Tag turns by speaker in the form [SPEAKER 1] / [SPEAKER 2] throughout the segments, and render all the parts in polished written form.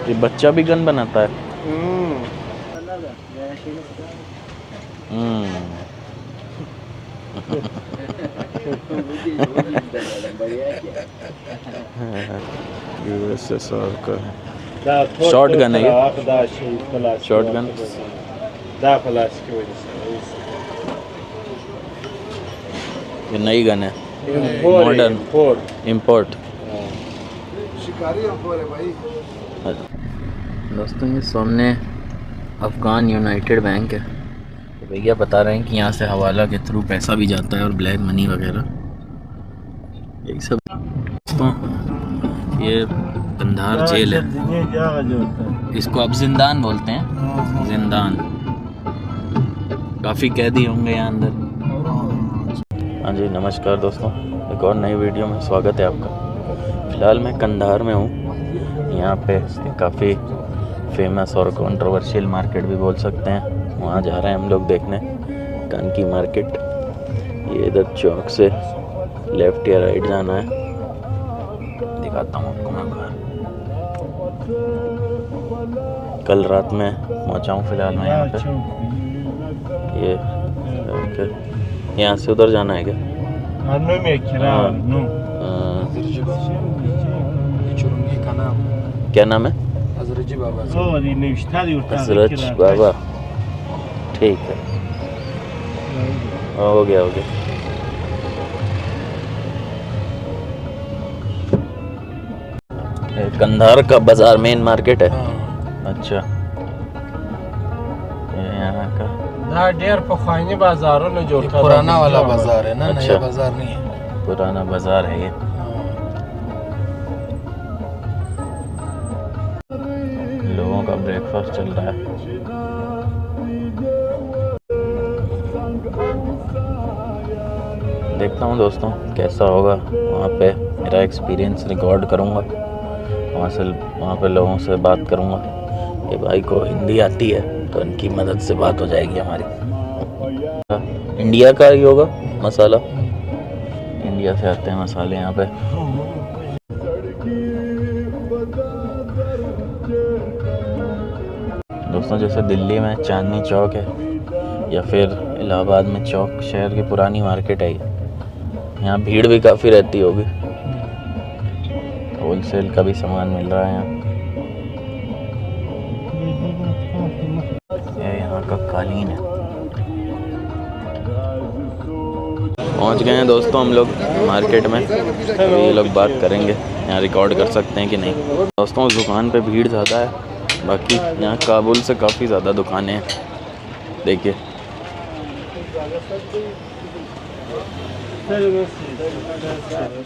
[SPEAKER 1] ये बच्चा भी गन बनाता है। USSR का है। शॉर्ट गन है ये। शॉर्ट गन ये नई गन है, मॉडर्न इम्पोर्ट। दोस्तों ये सामने अफ़गान यूनाइटेड बैंक है। तो भैया बता रहे हैं कि यहाँ से हवाला के थ्रू पैसा भी जाता है और ब्लैक मनी वगैरह यही सब। दोस्तों ये कंधार जेल है, इसको अब जिंदान बोलते हैं, जिंदान। काफ़ी कैदी होंगे यहाँ अंदर। हाँ जी नमस्कार दोस्तों, एक और नई वीडियो में स्वागत है आपका। फ़िलहाल मैं कंधार में हूँ। यहाँ पे काफ़ी फेमस और कंट्रोवर्शियल मार्केट भी बोल सकते हैं, वहाँ जा रहे हैं हम लोग देखने, कानकी मार्केट। ये इधर चौक से लेफ़्ट या राइट जाना है, दिखाता हूँ आपको मैं बाहर। कल रात में पहुँचा हूँ फ़िलहाल मैं यहाँ पे। ये यहाँ से उधर जाना है क्या? क्या नाम है? हजरत बाबा। ठीक है, हो गया हो गया। कंधार का बाजार मेन मार्केट है। अच्छा, यहाँ का
[SPEAKER 2] ढेर पुरानी बाजारों में जो
[SPEAKER 3] पुराना वाला बाजार है ना।
[SPEAKER 1] अच्छा,
[SPEAKER 3] नया बाजार नहीं है,
[SPEAKER 1] पुराना बाजार है ये। लोगों का ब्रेकफास्ट चल रहा है। देखता हूँ दोस्तों कैसा होगा वहाँ पे, मेरा एक्सपीरियंस रिकॉर्ड करूँगा। वहाँ पे लोगों से बात करूँगा। ये भाई को हिंदी आती है तो इनकी मदद से बात हो जाएगी हमारी। इंडिया का ही होगा मसाला, इंडिया से आते हैं मसाले यहाँ पे। दोस्तों जैसे दिल्ली में चांदनी चौक है या फिर इलाहाबाद में चौक शहर की पुरानी मार्केट है, यहाँ भीड़ भी काफ़ी रहती होगी। होलसेल का भी सामान मिल रहा है यहाँ का कालीन है। पहुँच गए हैं दोस्तों हम लोग मार्केट में। अभी ये लोग बात करेंगे यहाँ रिकॉर्ड कर सकते हैं कि नहीं। दोस्तों उस दुकान पे भीड़ ज़्यादा है, बाकी यहाँ काबुल से काफ़ी ज़्यादा दुकानें हैं। देखिए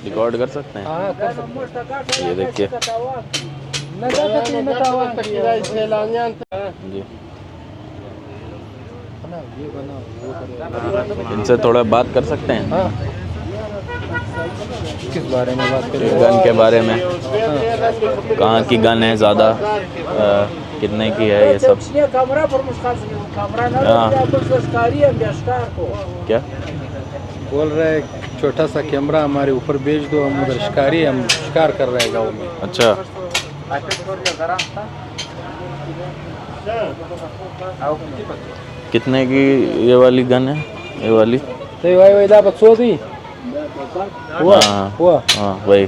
[SPEAKER 1] रिकॉर्ड कर सकते हैं, ये देखिए जी। इनसे थोड़ा बात कर सकते हैं?
[SPEAKER 3] किस बारे में बात करें?
[SPEAKER 1] गन के बारे में, कहाँ की गन है ज़्यादा, कितने की है, ये सब। क्या
[SPEAKER 3] बोल रहे हैं छोटा सा कैमरा हमारे ऊपर भेज दो, हम उधर शिकारी, हम शिकार कर रहे हैं गाँव में।
[SPEAKER 1] अच्छा, कितने की ये वाली गन है? ये वाली
[SPEAKER 3] तो वही
[SPEAKER 1] हाँ वही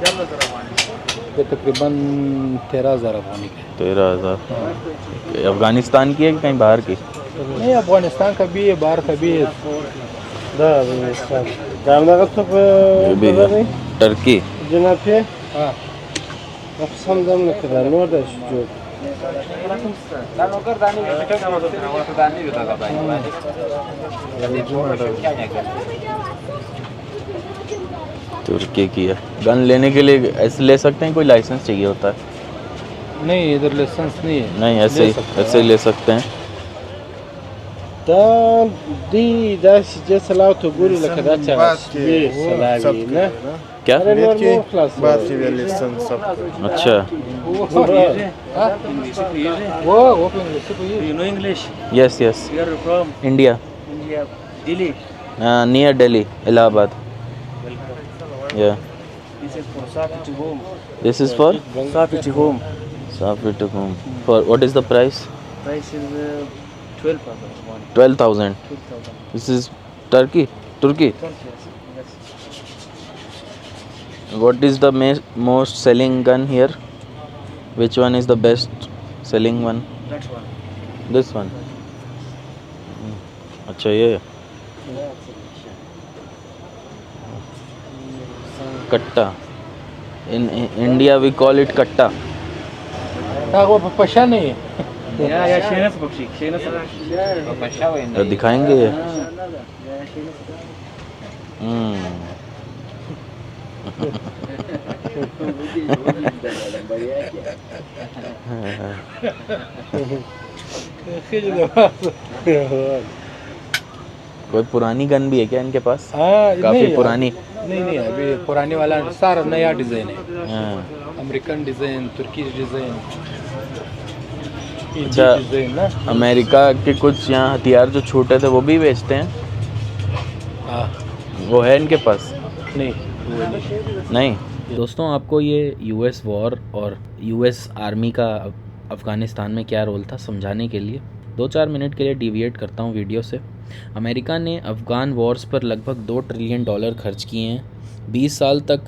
[SPEAKER 3] तकरीबन 13,000 अफगानी के।
[SPEAKER 1] 13,000। अफगानिस्तान की है कि कहीं बाहर की?
[SPEAKER 3] नहीं, अफगानिस्तान का भी है, बाहर का भी है।
[SPEAKER 1] ये भी है टर्की।
[SPEAKER 3] हाँ
[SPEAKER 1] तुर्की की है। गन लेने के लिए ऐसे ले सकते हैं, कोई लाइसेंस चाहिए होता है?
[SPEAKER 3] नहीं, इधर लाइसेंस नहीं है।
[SPEAKER 1] नहीं, ऐसे ही ले सकते हैं। क्या? अच्छा, yes yes, India, near Delhi, Allahabad. Yeah. This is for Safi to home. Safi to Qum. For what is the price?
[SPEAKER 4] Price is 12,000.
[SPEAKER 1] 12,000.
[SPEAKER 4] 12,000.
[SPEAKER 1] This is Turkey.
[SPEAKER 4] Yes.
[SPEAKER 1] What is the most selling gun here? Which one is the best selling one?
[SPEAKER 4] That's one.
[SPEAKER 1] This one. अच्छा ये कट्टा. In India we call it कट्टा.
[SPEAKER 3] वो पशा नहीं है.
[SPEAKER 4] या शेनस पक्षी.
[SPEAKER 1] तो दिखाएंगे ये. कोई पुरानी गन भी है क्या इनके पास? काफी पुरानी.
[SPEAKER 3] नहीं अभी पुरानी वाला सारा नया डिजाइन है.
[SPEAKER 1] हाँ.
[SPEAKER 3] अमेरिकन डिजाइन, तुर्की डिजाइन,
[SPEAKER 1] अच्छा.
[SPEAKER 3] डिजाइन ना.
[SPEAKER 1] अमेरिका के कुछ यहाँ हथियार जो छोटे थे वो भी बेचते हैं.
[SPEAKER 3] हाँ.
[SPEAKER 1] वो है इनके पास?
[SPEAKER 3] नहीं.
[SPEAKER 1] नहीं. दोस्तों आपको ये यूएस वॉर और यूएस आर्मी का अफ़गानिस्तान में क्या रोल था समझाने के लिए 2-4 मिनट के लिए डिविएट करता हूँ वीडियो से. अमेरिका ने अफ़गान वॉर्स पर लगभग $2 ट्रिलियन खर्च किए हैं. 20 साल तक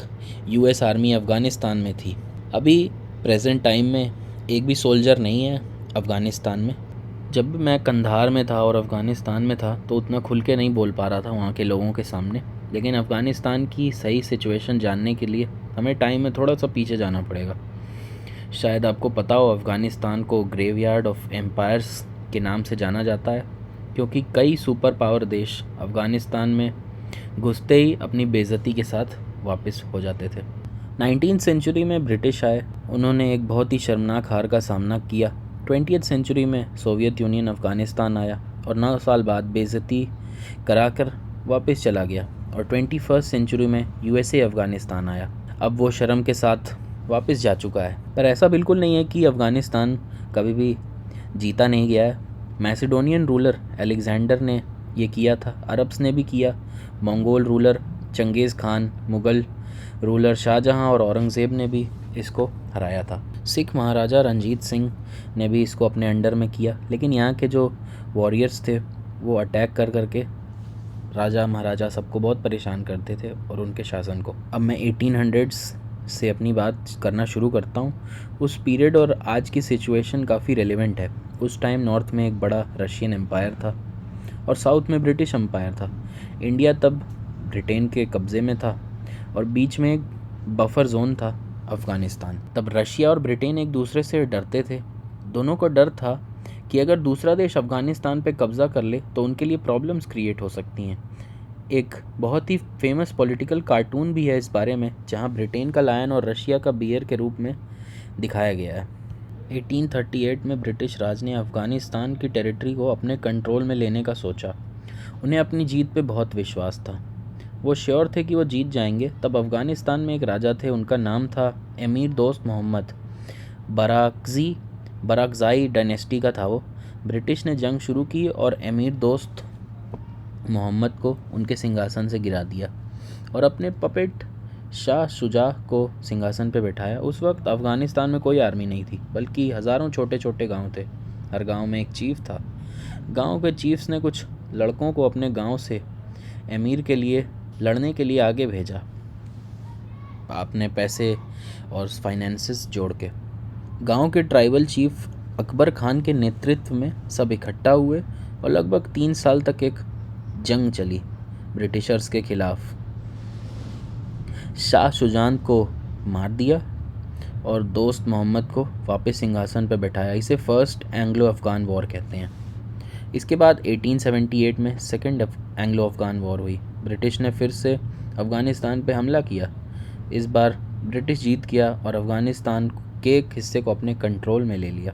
[SPEAKER 1] यूएस आर्मी अफ़गानिस्तान में थी. अभी प्रेजेंट टाइम में एक भी सोल्जर नहीं है अफ़गानिस्तान में. जब मैं कंधार में था और अफ़गानिस्तान में था तो उतना खुल के नहीं बोल पा रहा था वहाँ के लोगों के सामने. लेकिन अफ़गानिस्तान की सही सिचुएशन जानने के लिए हमें टाइम में थोड़ा सा पीछे जाना पड़ेगा. शायद आपको पता हो अफ़गानिस्तान को ग्रेवयार्ड ऑफ एम्पायर्स के नाम से जाना जाता है क्योंकि कई सुपर पावर देश अफ़गानिस्तान में घुसते ही अपनी बेइज्जती के साथ वापस हो जाते थे. 19वीं सेंचुरी में ब्रिटिश आए. उन्होंने एक बहुत ही शर्मनाक हार का सामना किया. 20वीं सेंचुरी में सोवियत यूनियन अफ़गानिस्तान आया और 9 साल बाद बेइज्जती कराकर वापस चला गया. और 21वीं सेंचुरी में यूएसए अफ़गानिस्तान आया. अब वो शर्म के साथ वापस जा चुका है. पर ऐसा बिल्कुल नहीं है कि अफ़गानिस्तान कभी भी जीता नहीं गया है. मैसिडोनियन रूलर अलेक्जेंडर ने ये किया था. अरब्स ने भी किया. Mongol ruler Genghis Khan, Mughal ruler Shahjahan और औरंगज़ेब ने भी इसको हराया था. सिख महाराजा रंजीत सिंह ने भी इसको अपने अंडर में किया. लेकिन यहाँ के जो वॉरियर्स थे वो अटैक कर करके राजा महाराजा सबको बहुत परेशान करते थे और उनके शासन को. अब मैं 1800s से अपनी बात करना शुरू करता हूँ. उस पीरियड और आज की सिचुएशन काफ़ी रेलेवेंट है. उस टाइम नॉर्थ में एक बड़ा रशियन एम्पायर था और साउथ में ब्रिटिश एम्पायर था. इंडिया तब ब्रिटेन के कब्ज़े में था और बीच में एक बफर जोन था अफ़गानिस्तान. तब रशिया और ब्रिटेन एक दूसरे से डरते थे. दोनों को डर था कि अगर दूसरा देश अफ़गानिस्तान पे कब्ज़ा कर ले तो उनके लिए प्रॉब्लम्स क्रिएट हो सकती हैं. एक बहुत ही फेमस पॉलिटिकल कार्टून भी है इस बारे में जहां ब्रिटेन का लायन और रशिया का बियर के रूप में दिखाया गया है. 1838 में ब्रिटिश राज ने अफ़गानिस्तान की टेरिटरी को अपने कंट्रोल में लेने का सोचा. उन्हें अपनी जीत पे बहुत विश्वास था. वो श्योर थे कि वो जीत जाएंगे. तब अफ़गानिस्तान में एक राजा थे. उनका नाम था एमीर दोस्त मोहम्मद. बाराकज़ाई डायनेस्टी का था वो. ब्रिटिश ने जंग शुरू की और एमीर दोस्त मोहम्मद को उनके सिंहासन से गिरा दिया और अपने पपेट शाह शुजा को सिंहासन पे बैठाया. उस वक्त अफ़गानिस्तान में कोई आर्मी नहीं थी बल्कि हज़ारों छोटे छोटे गांव थे. हर गांव में एक चीफ था. गांव के चीफ्स ने कुछ लड़कों को अपने गांव से एमीर के लिए लड़ने के लिए आगे भेजा अपने पैसे और फाइनेंसेस जोड़ के. गांव के ट्राइबल चीफ अकबर खान के नेतृत्व में सब इकट्ठा हुए और लगभग 3 साल तक एक जंग चली ब्रिटिशर्स के खिलाफ. शाह शुजान को मार दिया और दोस्त मोहम्मद को वापस सिंहासन पर बैठाया. इसे फर्स्ट एंग्लो अफ़गान वॉर कहते हैं. इसके बाद 1878 में सेकंड एंग्लो अफ़गान वॉर हुई. ब्रिटिश ने फिर से अफ़गानिस्तान पे हमला किया. इस बार ब्रिटिश जीत गया और अफ़गानिस्तान के एक हिस्से को अपने कंट्रोल में ले लिया.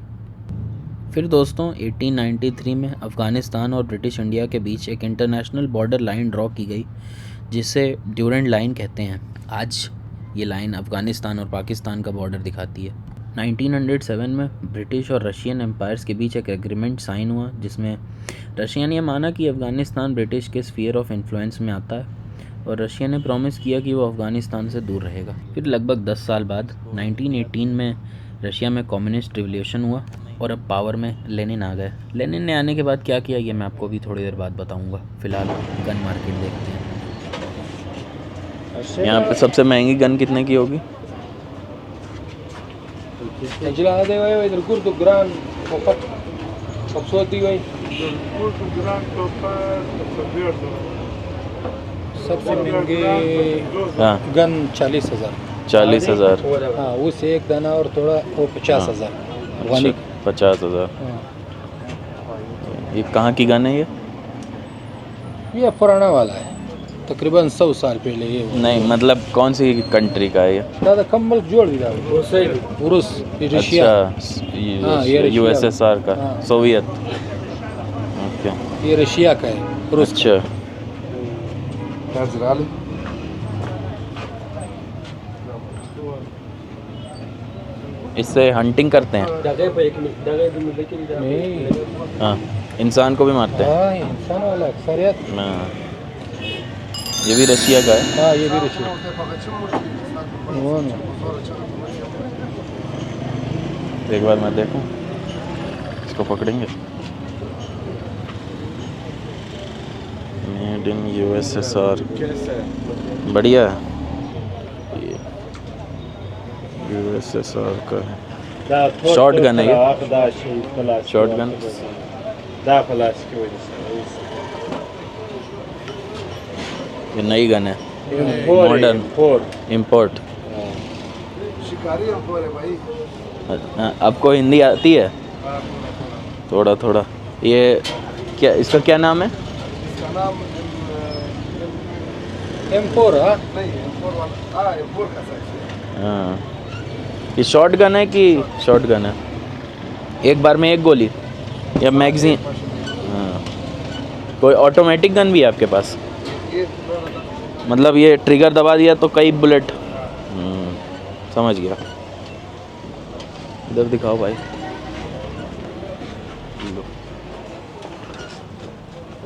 [SPEAKER 1] फिर दोस्तों 1893 में अफ़गानिस्तान और ब्रिटिश इंडिया के बीच एक इंटरनेशनल बॉर्डर लाइन ड्रॉ की गई जिसे ड्यूरेंट लाइन कहते हैं. आज ये लाइन अफ़गानिस्तान और पाकिस्तान का बॉर्डर दिखाती है. 1907 में ब्रिटिश और रशियन एम्पायर्स के बीच एक एग्रीमेंट साइन हुआ जिसमें रशिया ने माना कि अफ़गानिस्तान ब्रिटिश के स्फीयर ऑफ इन्फ्लुएंस में आता है और रशिया ने प्रॉमिस किया कि वो अफ़गानिस्तान से दूर रहेगा. फिर लगभग 10 साल बाद 1918 में रशिया में कम्युनिस्ट रिवॉल्यूशन हुआ और अब पावर में लेनिन आ गए। लेनिन ने आने के बाद क्या किया ये मैं आपको भी थोड़ी देर बाद बताऊंगा। फ़िलहाल गन मार्केट देखते हैं। यहाँ पे सबसे महंगी गन कितने की होगी?
[SPEAKER 3] इधर गुर्द ग्रान खूबसूरती भाई सबसे महंगी
[SPEAKER 1] हाँ
[SPEAKER 3] गन 40,000।
[SPEAKER 1] 40,000।
[SPEAKER 3] हाँ उस एक दाना और थोड़ा वो 50,000
[SPEAKER 1] अच्छा 50,000। ये कहाँ की गन है
[SPEAKER 3] ये पुराना वाला है तकरीबन 100 साल पहले ये
[SPEAKER 1] नहीं मतलब कौन सी कंट्री का है ये?
[SPEAKER 3] दादा कम मुल्क जोड़ दिया रूस रशिया।
[SPEAKER 1] अच्छा
[SPEAKER 3] हाँ, ये रशिया।
[SPEAKER 1] यूएसएसआर का
[SPEAKER 3] हाँ।
[SPEAKER 1] सोवियत। ओके
[SPEAKER 3] ये रशिया का है रूस का।
[SPEAKER 1] अच्छा इससे हंटिंग करते हैं?
[SPEAKER 3] नहीं
[SPEAKER 1] हाँ इंसान को भी मारते हैं?
[SPEAKER 3] हाँ इंसान वाला अक्सरियत।
[SPEAKER 1] हाँ ये भी रशिया का है?
[SPEAKER 3] हाँ ये भी रशिया वो ना।
[SPEAKER 1] एक बार मैं देखूं इसको पकड़ेंगे। मेड इन यूएसएसआर बढ़िया है ये यूएसएसआर का है। शॉर्ट गन है ये? शॉर्ट गन ये नई गन है मॉडर्न इंपोर्ट। आपको हिंदी आती है? थोड़ा थोड़ा। ये क्या इसका क्या नाम है?
[SPEAKER 3] M4
[SPEAKER 1] हाँ ये शॉर्ट गन है कि शॉर्ट गन है? एक बार में एक गोली या मैगजीन? हाँ कोई ऑटोमेटिक गन भी है आपके पास? मतलब ये ट्रिगर दबा दिया तो कई बुलेट। समझ गया। इधर दिखाओ भाई।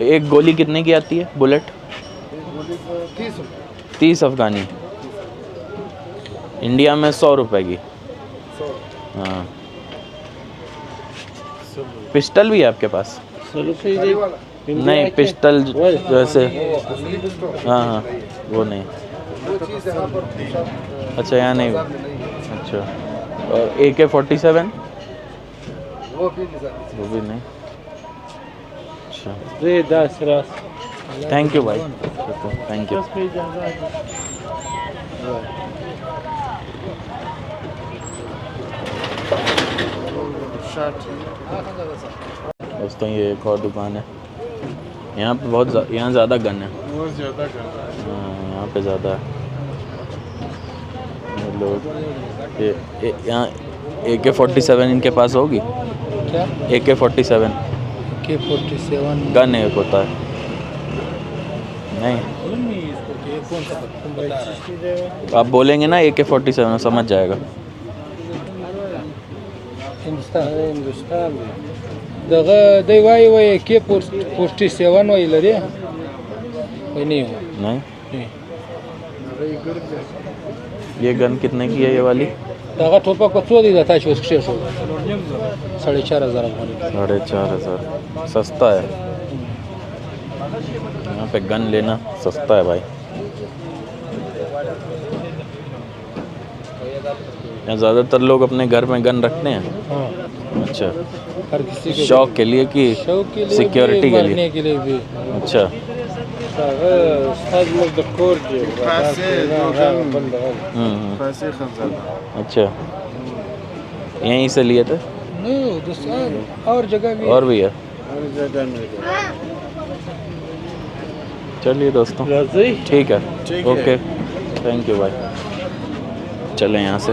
[SPEAKER 1] एक गोली कितने की आती है बुलेट? 30 अफगानी। इंडिया में 100 रुपए की। हाँ पिस्टल भी है आपके पास? नहीं पिस्टल जैसे हाँ हाँ वो नहीं। अच्छा यहाँ नहीं। अच्छा और AK-47? वो भी नहीं। अच्छा थैंक यू भाई थैंक यू। दोस्तों ये एक और दुकान है। यहाँ पे यहाँ ज़्यादा गन है। हाँ यहाँ पे ज़्यादा है। ये लोग यहाँ AK-47 इनके पास होगी?
[SPEAKER 3] क्या
[SPEAKER 1] AK-47
[SPEAKER 3] गन
[SPEAKER 1] एक होता है नहीं? आप बोलेंगे ना AK-47 समझ जाएगा।
[SPEAKER 3] हिंदुस्तान दगा दे वाई AK-47 वाई लरे वही नहीं हो।
[SPEAKER 1] नहीं ये गन कितने की है ये वाली?
[SPEAKER 3] दगा ठोपा को चो दी जाता है 4,500
[SPEAKER 1] 4,500 सस्ता है। यहाँ पे गन लेना सस्ता है भाई। यहाँ ज़्यादातर लोग अपने घर में गन रखते हैं।
[SPEAKER 3] हाँ
[SPEAKER 1] अच्छा
[SPEAKER 3] हर किसी के
[SPEAKER 1] शौक के लिए कि
[SPEAKER 3] शौक के लिए
[SPEAKER 1] सिक्योरिटी
[SPEAKER 3] भी,
[SPEAKER 1] के
[SPEAKER 3] मरने
[SPEAKER 1] लिए?
[SPEAKER 3] के लिए भी।
[SPEAKER 1] अच्छा अच्छा यहीं से लिए थे?
[SPEAKER 3] नहीं दूसरा और जगह भी
[SPEAKER 1] और भी है? चलिए दोस्तों ठीक है ओके थैंक यू भाई। चलें यहाँ से।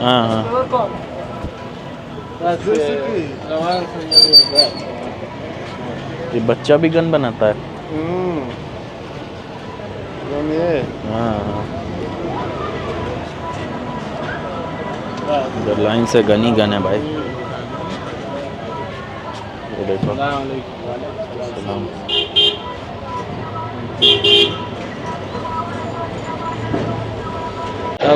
[SPEAKER 1] हाँ हाँ ये बच्चा भी गन बनाता है? हाँ हाँ इधर लाइन से गन ही गन है भाई। ये देखो। सलाम।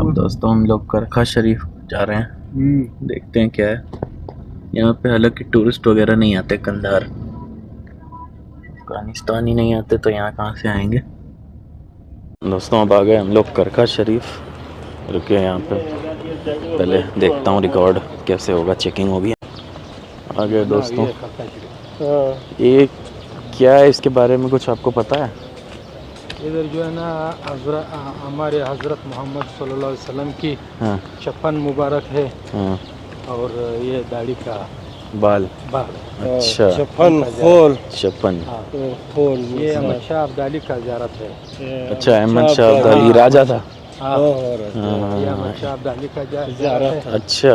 [SPEAKER 1] अब दोस्तों हम लोग करखा शरीफ जा रहे हैं, देखते हैं क्या है। यहाँ पे हालांकि टूरिस्ट वगैरह नहीं आते, कंधार अफगानिस्तान ही नहीं आते तो यहाँ कहाँ से आएंगे। दोस्तों अब आ गए हम लोग करखा शरीफ, रुके यहाँ पे, पहले देखता हूँ रिकॉर्ड कैसे होगा, चेकिंग होगी। आ गए दोस्तों। ये क्या है, इसके बारे में कुछ आपको पता है?
[SPEAKER 3] इधर जो है ना हमारे हजरत मोहम्मद सल्लल्लाहु अलैहि वसल्लम की
[SPEAKER 1] हाँ
[SPEAKER 3] 56 मुबारक है,
[SPEAKER 1] हाँ
[SPEAKER 3] और ये दाढ़ी का
[SPEAKER 1] बाल।
[SPEAKER 3] बाल।
[SPEAKER 1] अच्छा
[SPEAKER 2] 56 खोल
[SPEAKER 1] 56।
[SPEAKER 2] खोल
[SPEAKER 3] ये अहमद शाह अब्दाली का ज़ियारत है।
[SPEAKER 1] अच्छा अहमद शाह अब्दाली राजा था।
[SPEAKER 3] हाँ, ये अहमद शाह अब्दाली का ज़ियारत है।
[SPEAKER 1] अच्छा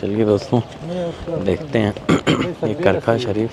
[SPEAKER 1] चलिए दोस्तों देखते हैं ये करखा शरीफ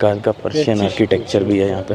[SPEAKER 1] काल का पर्शियन आर्किटेक्चर भी है यहाँ पे।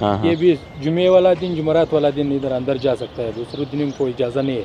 [SPEAKER 1] हाँ
[SPEAKER 3] ये
[SPEAKER 1] हाँ
[SPEAKER 3] भी जुमे वाला दिन जुमरात वाला दिन इधर अंदर जा सकता है, दूसरे दिन कोई इजाज़त नहीं है।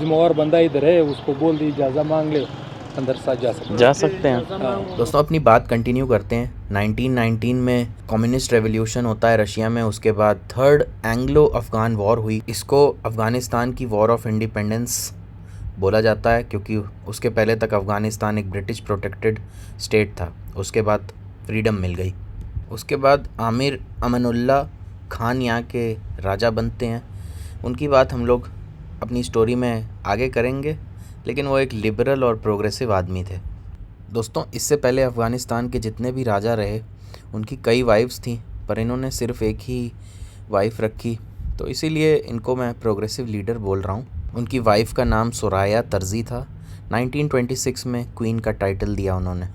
[SPEAKER 3] जिम्मेवार बंदा इधर है, उसको बोल दी इजाज़त मांग ले, अंदर साथ जा सकते हैं।
[SPEAKER 1] दोस्तों अपनी बात कंटिन्यू करते हैं। 1919 में कम्युनिस्ट रेवोल्यूशन होता है रशिया में, उसके बाद थर्ड एंग्लो अफ़गान वॉर हुई। इसको अफ़गानिस्तान की वॉर ऑफ इंडिपेंडेंस बोला जाता है क्योंकि उसके पहले तक अफ़गानिस्तान एक ब्रिटिश प्रोटेक्टेड स्टेट था, उसके बाद फ्रीडम मिल गई। उसके बाद आमिर अमनुल्लाह खान यहाँ के राजा बनते हैं। उनकी बात हम लोग अपनी स्टोरी में आगे करेंगे, लेकिन वो एक लिबरल और प्रोग्रेसिव आदमी थे। दोस्तों इससे पहले अफ़गानिस्तान के जितने भी राजा रहे उनकी कई वाइफ्स थीं, पर इन्होंने सिर्फ एक ही वाइफ रखी, तो इसीलिए इनको मैं प्रोग्रेसिव लीडर बोल रहा हूँ। उनकी वाइफ का नाम सुराया तर्जी था। 1926 में क्वीन का टाइटल दिया उन्होंने।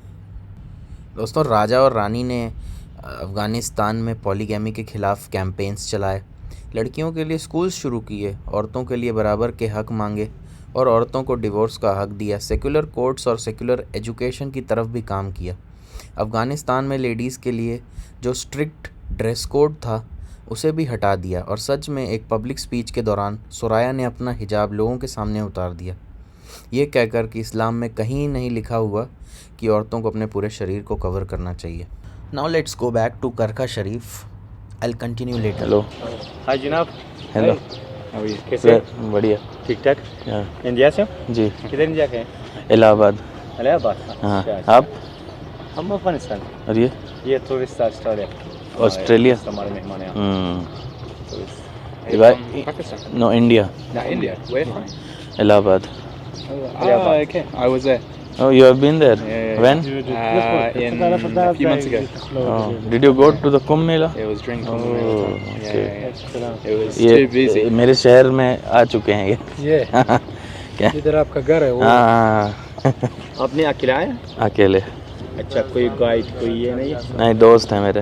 [SPEAKER 1] दोस्तों राजा और रानी ने अफ़गानिस्तान में पॉलीगैमी के ख़िलाफ़ कैंपेन्स चलाए, लड़कियों के लिए स्कूल्स शुरू किए, औरतों के लिए बराबर के हक़ मांगे और औरतों को डिवोर्स का हक़ दिया। सेकुलर कोर्ट्स और सेकुलर एजुकेशन की तरफ भी काम किया। अफ़गानिस्तान में लेडीज़ के लिए जो स्ट्रिक्ट ड्रेस कोड था उसे भी हटा दिया, और सच में एक पब्लिक स्पीच के दौरान सुराया ने अपना हिजाब लोगों के सामने उतार दिया, ये कहकर कि इस्लाम में कहीं नहीं लिखा हुआ कि औरतों को अपने पूरे शरीर को कवर करना चाहिए। Now let's go back to Karkha Sharif. I will continue later. Hello
[SPEAKER 4] hi जनाब।
[SPEAKER 1] हेलो
[SPEAKER 4] कैसे?
[SPEAKER 1] बढ़िया
[SPEAKER 4] ठीक ठाक।
[SPEAKER 1] हाँ,
[SPEAKER 4] इंडिया से?
[SPEAKER 1] जी
[SPEAKER 4] किधर इंडिया के हैं?
[SPEAKER 1] इलाहाबाद।
[SPEAKER 4] इलाहाबाद।
[SPEAKER 1] हाँ
[SPEAKER 4] अच्छा,
[SPEAKER 1] आप?
[SPEAKER 4] हम अफगानिस्तान।
[SPEAKER 1] और
[SPEAKER 4] ये टूरिस्ट ऑस्ट्रेलिया।
[SPEAKER 1] ऑस्ट्रेलिया?
[SPEAKER 4] हमारे मेहमान हैं।
[SPEAKER 1] Tourist. No India.
[SPEAKER 4] No, India. Where from?
[SPEAKER 1] Allahabad.
[SPEAKER 4] Okay. I was there.
[SPEAKER 1] Oh, you have been there?
[SPEAKER 4] Yeah.
[SPEAKER 1] When?
[SPEAKER 4] In a few months ago.
[SPEAKER 1] Oh, did you go to the Kumbh Mela?
[SPEAKER 4] It was during Kumbh
[SPEAKER 1] Oh,
[SPEAKER 4] Mela.
[SPEAKER 1] okay.
[SPEAKER 4] It was too busy.
[SPEAKER 1] ये मेरे शहर में आ चुके हैं ये।
[SPEAKER 3] ये
[SPEAKER 1] क्या?
[SPEAKER 3] इधर आपका घर है वो?
[SPEAKER 1] हाँ
[SPEAKER 4] आपने अकेला आए?
[SPEAKER 1] अकेले
[SPEAKER 4] अच्छा, कोई गाइड कोई ये नहीं है?
[SPEAKER 1] नहीं, दोस्त हैं मेरे।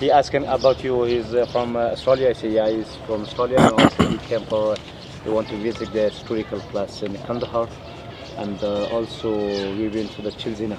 [SPEAKER 4] He asking about you. He's from Australia. I say yeah, he's from Australia. And also he came for, he want to visit the historical place in Kandahar, and also we went to the Chilzina.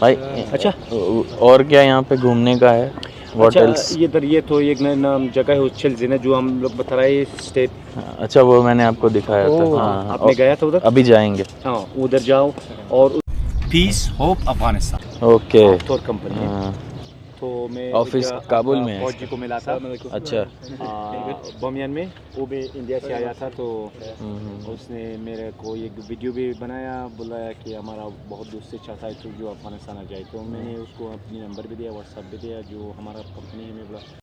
[SPEAKER 1] भाई।
[SPEAKER 4] अच्छा
[SPEAKER 1] और क्या यहाँ पे घूमने का है? What
[SPEAKER 4] अच्छा
[SPEAKER 1] else?
[SPEAKER 4] ये तो एक नाम जगह है चिलजीना जो हम लोग बता रहे हैं स्टेट।
[SPEAKER 1] अच्छा वो मैंने आपको दिखाया था। हाँ
[SPEAKER 4] आपने गया था उधर?
[SPEAKER 1] अभी जाएंगे।
[SPEAKER 4] हाँ उधर जाओ। और peace hope Afghanistan
[SPEAKER 1] okay
[SPEAKER 4] tour company है। तो मैं
[SPEAKER 1] ऑफिस काबुल में है
[SPEAKER 4] फौजी को मिला था
[SPEAKER 1] अच्छा
[SPEAKER 4] बमियान में, वो भी इंडिया से आया था, तो उसने मेरे को एक वीडियो भी बनाया, बुलाया कि हमारा बहुत दोस्त से चाहता है तो जो अफगानिस्तान आ जाए, तो मैंने उसको अपनी नंबर भी दिया, व्हाट्सएप भी दिया, जो हमारा कंपनी है में बोला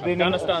[SPEAKER 5] Afghanistan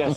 [SPEAKER 4] yes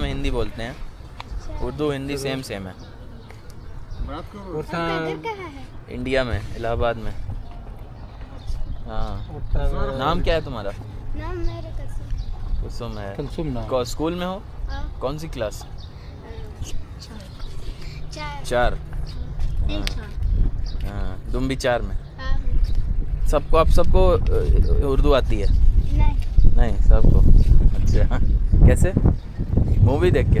[SPEAKER 1] में हिंदी बोलते हैं, उर्दू हिंदी सेम सेम है। इंडिया में इलाहाबाद में। हाँ नाम क्या है तुम्हारा?
[SPEAKER 6] नाम मेरा
[SPEAKER 1] कुसुम है।
[SPEAKER 3] कुलसुम ना
[SPEAKER 1] स्कूल में हो?
[SPEAKER 6] हाँ।
[SPEAKER 1] कौन सी क्लास?
[SPEAKER 6] 4
[SPEAKER 1] 4। हाँ तुम भी 4 में।
[SPEAKER 6] हाँ।
[SPEAKER 1] सबको आप सबको उर्दू आती है?
[SPEAKER 6] नहीं
[SPEAKER 1] नहीं सबको। अच्छा कैसे? मूवी देख के?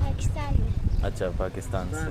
[SPEAKER 6] पाकिस्तान में
[SPEAKER 1] अच्छा पाकिस्तान से। हाँ।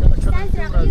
[SPEAKER 6] पाकिस्तान से बंद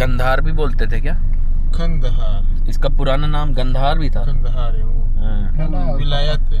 [SPEAKER 1] गंधार भी बोलते थे क्या?
[SPEAKER 7] कंदहार
[SPEAKER 1] इसका पुराना नाम गंधार भी था।
[SPEAKER 7] कंदहार है वो
[SPEAKER 1] हाँ।
[SPEAKER 7] विलायत है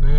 [SPEAKER 7] नहीं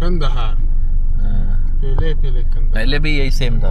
[SPEAKER 7] कंदहार
[SPEAKER 1] हाँ।
[SPEAKER 7] पहले कंदहार
[SPEAKER 1] पहले भी यही सेम था।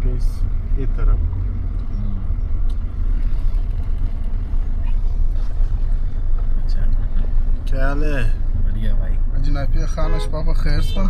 [SPEAKER 7] प्लेस ये तरफ
[SPEAKER 1] अच्छा
[SPEAKER 7] क्या हाल है
[SPEAKER 1] बढ़िया भाई।
[SPEAKER 7] जनाबी खानश पापा खैर सा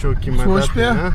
[SPEAKER 7] चौकी मदद है हाँ?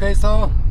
[SPEAKER 3] कैसा हो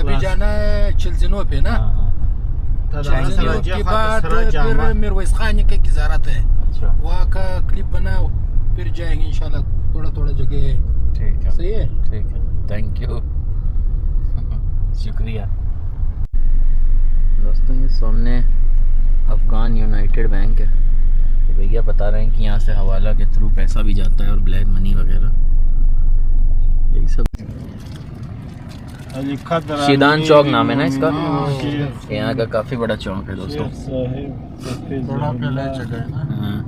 [SPEAKER 3] अभी जाना है चिलजिनो पे ना चिलजिनो के बाद फिर मीरवैस खानी का ज़ियारत है
[SPEAKER 1] अच्छा
[SPEAKER 3] वहाँ का क्लिप बनाओ फिर जाएंगे इंशाल्लाह थोड़ा थोड़ा जगह है
[SPEAKER 1] ठीक है
[SPEAKER 3] सही है
[SPEAKER 1] ठीक है थैंक यू शुक्रिया। दोस्तों ये सामने अफगान यूनाइटेड बैंक है, तो भैया बता रहे हैं कि यहाँ से हवाला के थ्रू पैसा भी जाता है और ब्लैक मनी वगैरह यही सब। शीदान चौक नाम है ना इसका। यहाँ का काफ़ी बड़ा चौक है दोस्तों।
[SPEAKER 7] थोड़ा पहले जगह है ना
[SPEAKER 1] हाँ।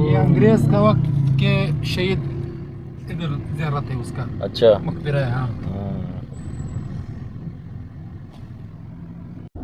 [SPEAKER 3] ये अंग्रेज का वक्त के शहीद इधर ज़ियारत है उसका
[SPEAKER 1] अच्छा
[SPEAKER 3] मकबरा है हाँ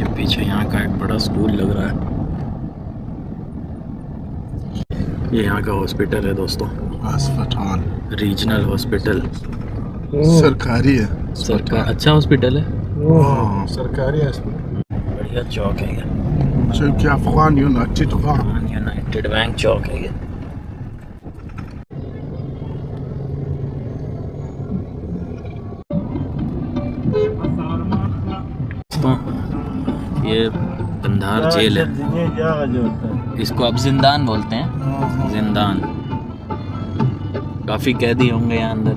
[SPEAKER 1] ये पीछे यहाँ का एक बड़ा स्कूल लग रहा है। ये यहाँ का हॉस्पिटल है दोस्तों,
[SPEAKER 7] अस्पताल
[SPEAKER 1] रीजनल हॉस्पिटल।
[SPEAKER 7] सरकारी है
[SPEAKER 1] सरकार अच्छा हॉस्पिटल है।
[SPEAKER 7] सरकारी अस्पताल
[SPEAKER 1] बढ़िया चौक है ये।
[SPEAKER 7] चौकी अफगान यूनाइटेड
[SPEAKER 1] यूनाइटेड बैंक चौक है ये। दोस्तों ये कंधार जेल है, इसको अब जिंदान बोलते हैं, जिंदान। काफ़ी कैदी होंगे यहाँ अंदर।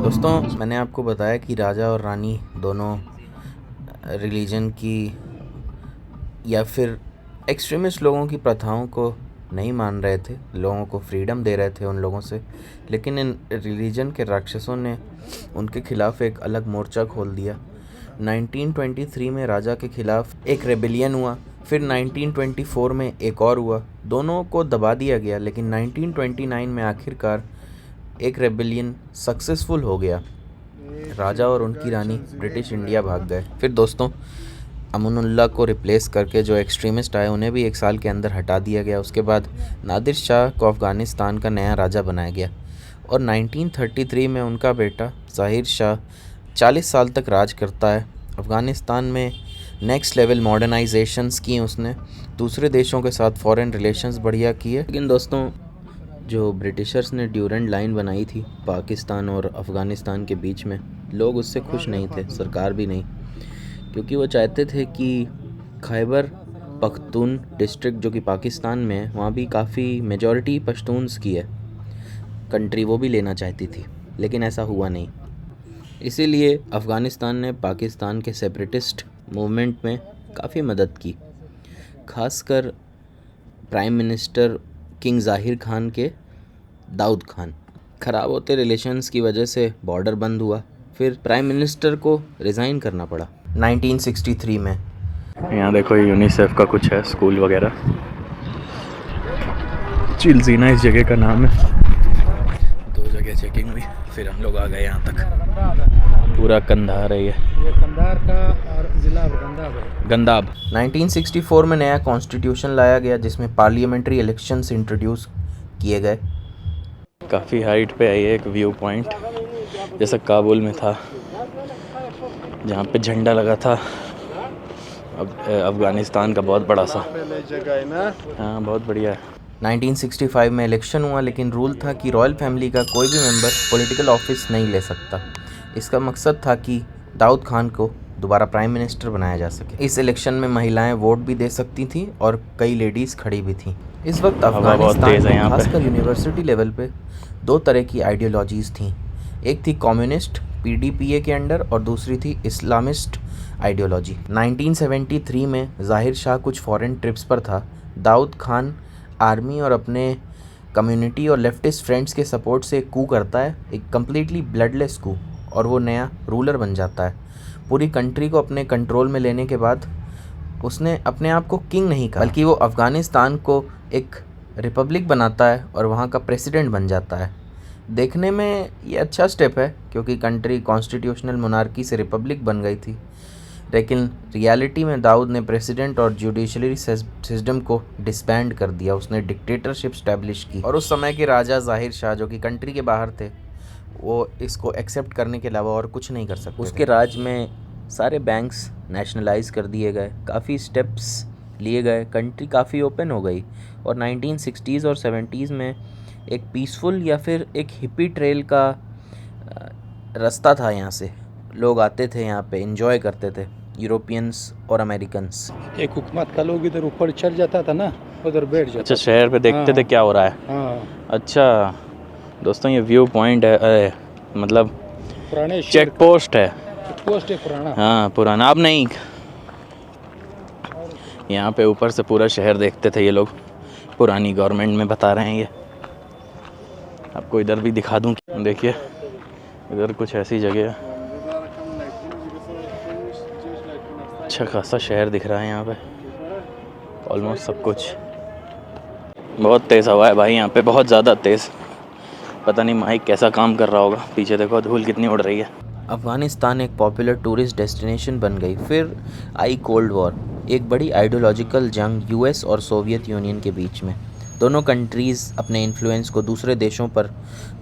[SPEAKER 1] दोस्तों मैंने आपको बताया कि राजा और रानी दोनों रिलीजन की या फिर एक्सट्रीमिस्ट लोगों की प्रथाओं को नहीं मान रहे थे, लोगों को फ्रीडम दे रहे थे उन लोगों से, लेकिन इन रिलीजन के राक्षसों ने उनके खिलाफ़ एक अलग मोर्चा खोल दिया। 1923 में राजा के खिलाफ़ एक रेबेलियन हुआ, फिर 1924 में एक और हुआ, दोनों को दबा दिया गया, लेकिन 1929 में आखिरकार एक रेबेलियन सक्सेसफुल हो गया। राजा और उनकी रानी ब्रिटिश इंडिया भाग गए। फिर दोस्तों अमनुल्लाह को रिप्लेस करके जो एक्सट्रीमिस्ट आए उन्हें भी 1 साल के अंदर हटा दिया गया। उसके बाद नादिर शाह को अफ़गानिस्तान का नया राजा बनाया गया और 1933 में उनका बेटा ज़ाहिर शाह 40 साल तक राज करता है। अफ़गानिस्तान में नेक्स्ट लेवल मॉडर्नाइजेशंस की उसने, दूसरे देशों के साथ फ़ॉरेन रिलेशंस बढ़िया किए। लेकिन दोस्तों जो ब्रिटिशर्स ने ड्यूरेंट लाइन बनाई थी पाकिस्तान और अफ़गानिस्तान के बीच में, लोग उससे खुश नहीं थे, सरकार भी नहीं, क्योंकि वो चाहते थे कि खैबर पख्तून डिस्ट्रिक्ट जो कि पाकिस्तान में है, वहाँ भी काफ़ी मेजॉरिटी पश्तून्स की है कंट्री, वो भी लेना चाहती थी, लेकिन ऐसा हुआ नहीं। इसीलिए अफ़गानिस्तान ने पाकिस्तान के सेपरेटिस्ट मूवमेंट में काफ़ी मदद की, खासकर प्राइम मिनिस्टर किंग ज़ाहिर खान के दाऊद खान। ख़राब होते रिलेशंस की वजह से बॉर्डर बंद हुआ, फिर प्राइम मिनिस्टर को रिज़ाइन करना पड़ा 1963 में। यहाँ देखो यूनिसेफ का कुछ है, स्कूल वगैरह। चिल्जीना इस जगह का नाम है। 2 जगह चेकिंग हुई, फिर हम लोग आ गए यहाँ तक। पूरा कंधार है ये
[SPEAKER 3] कंधार का और ज़िला
[SPEAKER 1] गंदाब। 1964 में नया कॉन्स्टिट्यूशन लाया गया जिसमें पार्लियामेंट्री इलेक्शंस इंट्रोड्यूस किए गए। काफ़ी हाइट पे है ये एक व्यू पॉइंट, जैसा काबुल में था जहाँ पे झंडा लगा था अब अफ़गानिस्तान का, बहुत बड़ा सा। हाँ बहुत बढ़िया है। 1965 में इलेक्शन हुआ, लेकिन रूल था कि रॉयल फैमिली का कोई भी मेंबर पॉलिटिकल ऑफिस नहीं ले सकता। इसका मकसद था कि दाऊद खान को दोबारा प्राइम मिनिस्टर बनाया जा सके। इस इलेक्शन में महिलाएं वोट भी दे सकती थीं और कई लेडीज़ खड़ी भी थीं। इस वक्त अफ़गानिस्तान में खासकर यूनिवर्सिटी लेवल पे 2 तरह की आइडियोलॉजीज़ थीं। एक थी कम्युनिस्ट PDPA के अंडर और दूसरी थी इस्लामिस्ट आइडियोलॉजी। 1973 में ज़ाहिर शाह कुछ फॉरेन ट्रिप्स पर था। दाऊद खान आर्मी और अपने कम्युनिटी और लेफ्टिस्ट फ्रेंड्स के सपोर्ट से कू करता है, एक कम्प्लीटली ब्लडलेस कू, और वो नया रूलर बन जाता है। पूरी कंट्री को अपने कंट्रोल में लेने के बाद उसने अपने आप को किंग नहीं कहा, बल्कि वो अफ़गानिस्तान को एक रिपब्लिक बनाता है और वहाँ का प्रेसिडेंट बन जाता है। देखने में ये अच्छा स्टेप है क्योंकि कंट्री कॉन्स्टिट्यूशनल मोनार्की से रिपब्लिक बन गई थी, लेकिन रियलिटी में दाऊद ने प्रेसिडेंट और जुडिशरी सिस्टम को डिसबैंड कर दिया। उसने डिक्टेटरशिप स्टैब्लिश की और उस समय के राजा ज़ाहिर शाह जो कि कंट्री के बाहर थे, वो इसको एक्सेप्ट करने के अलावा और कुछ नहीं कर सकते। उसके राज में सारे बैंक्स नेशनलाइज कर दिए गए, काफ़ी स्टेप्स लिए गए, कंट्री काफ़ी ओपन हो गई। और 1960s और 70s में एक पीसफुल या फिर एक हिप्पी ट्रेल का रास्ता था। यहाँ से लोग आते थे, यहाँ पे एंजॉय करते थे, यूरोपियंस और अमेरिकन्स।
[SPEAKER 3] एक हुकूमत का लोग इधर ऊपर चल जाता था ना, उधर बैठ जाता।
[SPEAKER 1] अच्छा, शहर पे देखते थे क्या हो रहा है।
[SPEAKER 3] हाँ।
[SPEAKER 1] अच्छा दोस्तों, ये व्यू पॉइंट है, मतलब
[SPEAKER 3] पुराने
[SPEAKER 1] चेक पोस्ट है।
[SPEAKER 3] पोस्ट है पुराना।
[SPEAKER 1] हाँ पुराना, अब नहीं। यहाँ पे ऊपर से पूरा शहर देखते थे ये लोग, पुरानी गवर्नमेंट में बता रहे हैं ये। आपको इधर भी दिखा दूँ, देखिए इधर कुछ ऐसी जगह है। अच्छा खासा शहर दिख रहा है यहाँ पे, ऑलमोस्ट सब कुछ। बहुत तेज़ हवा है भाई यहाँ पे, बहुत ज़्यादा तेज़। पता नहीं माइक कैसा काम कर रहा होगा। पीछे देखो धूल कितनी उड़ रही है। अफ़गानिस्तान एक पॉपुलर टूरिस्ट डेस्टिनेशन बन गई। फिर आई कोल्ड वॉर, एक बड़ी आइडियोलॉजिकल जंग US और सोवियत यूनियन के बीच में। दोनों कंट्रीज़ अपने इन्फ्लुएंस को दूसरे देशों पर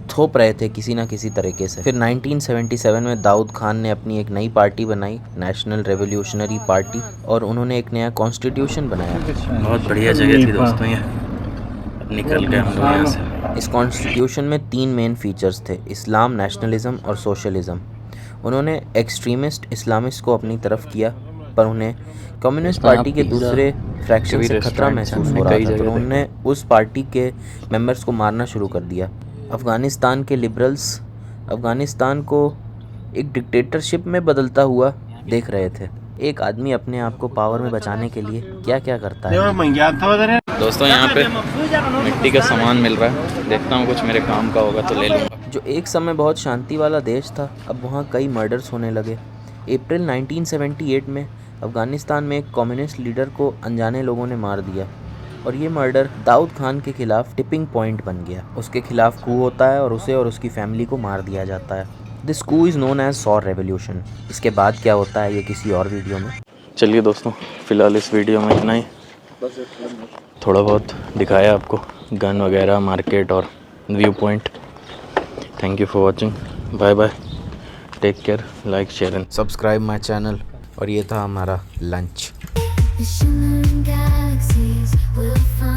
[SPEAKER 1] थोप रहे थे किसी ना किसी तरीके से। फिर 1977 में दाऊद खान ने अपनी एक नई पार्टी बनाई, नेशनल रेवोल्यूशनरी पार्टी, और उन्होंने एक नया कॉन्स्टिट्यूशन बनाया। बहुत बढ़िया जगह थी दोस्तों ये, निकल गए हम लोग यहाँ से। इस कॉन्स्टिट्यूशन में 3 मेन फीचर्स थे, इस्लाम, नेशनलिज्म और सोशलिज्म। उन्होंने एक्सट्रीमिस्ट इस्लामिस्ट को अपनी तरफ किया, पर उन्हें कम्युनिस्ट पार्टी के दूसरे फ्रैक्शन से खतरा महसूस हो रहा था, तो उन्होंने उस पार्टी के मेंबर्स को मारना शुरू कर दिया। अफ़गानिस्तान के लिबरल्स अफ़गानिस्तान को एक डिक्टेटरशिप में बदलता हुआ देख रहे थे। एक आदमी अपने आप को पावर में बचाने के लिए क्या क्या करता है। दोस्तों यहाँ पे मिट्टी का सामान मिल रहा है, देखता हूँ कुछ मेरे काम का होगा तो ले लूँगा। जो एक समय बहुत शांति वाला देश था, अब वहाँ कई मर्डर्स होने लगे। अप्रैल 1978 में अफ़गानिस्तान में एक कम्युनिस्ट लीडर को अनजाने लोगों ने मार दिया और ये मर्डर दाऊद खान के खिलाफ टिपिंग पॉइंट बन गया। उसके खिलाफ कू होता है और उसे और उसकी फैमिली को मार दिया जाता है। This coup is known as Saur revolution. इसके बाद क्या होता है ये किसी और वीडियो में। चलिए दोस्तों, फ़िलहाल इस वीडियो में इतना ही। थोड़ा बहुत दिखाया आपको गन वगैरह, मार्केट और view point. Thank you for watching, bye bye, take care, like, share and subscribe my channel. और ये था हमारा lunch.
[SPEAKER 8] The shimmering galaxies will find